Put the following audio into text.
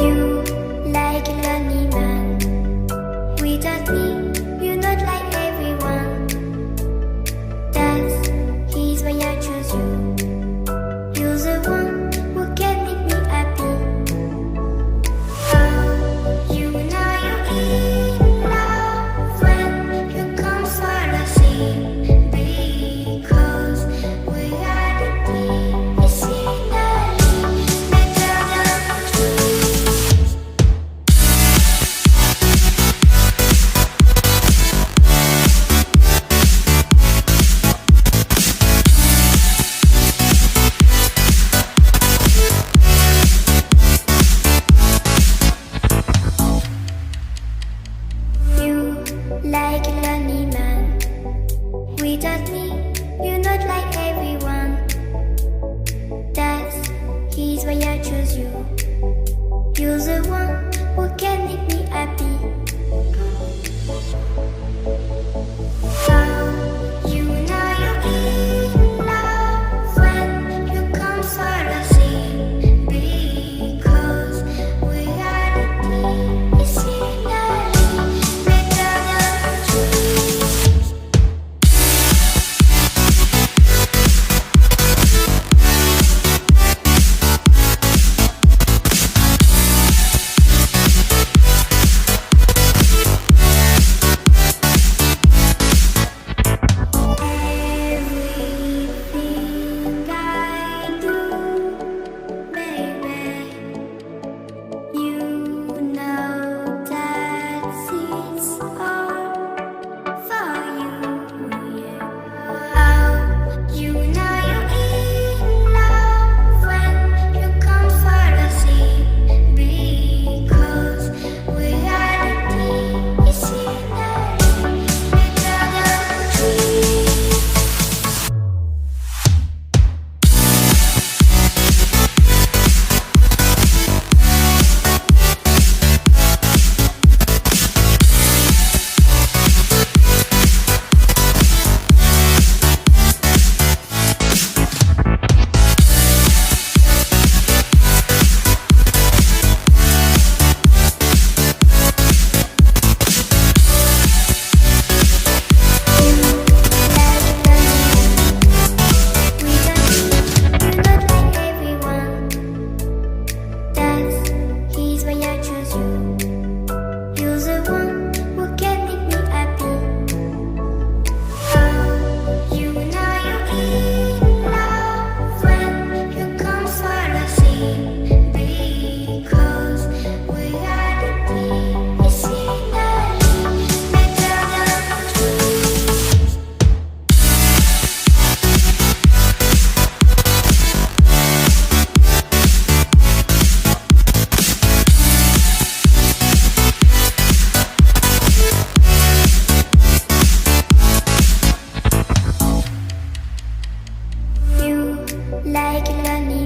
You like a lonely man. Without me, you're not like everyone. That's why I choose you. You're the one who can make me happy. Oh, you know you're in love when you come for the sea. Because we are the scenery better than trees. You like a lonely man. Without me, you're not like everyone. That's why I choose you. You're the one who can make me happy. Oh, you know you're in love when you come for the sea. Because we are the scenery better than trees. Everything I do, baby, you know that it's all for you, yeah. Oh, you know you're in love when you come for the sea. Because we are the scenery better than trees. You like a lonely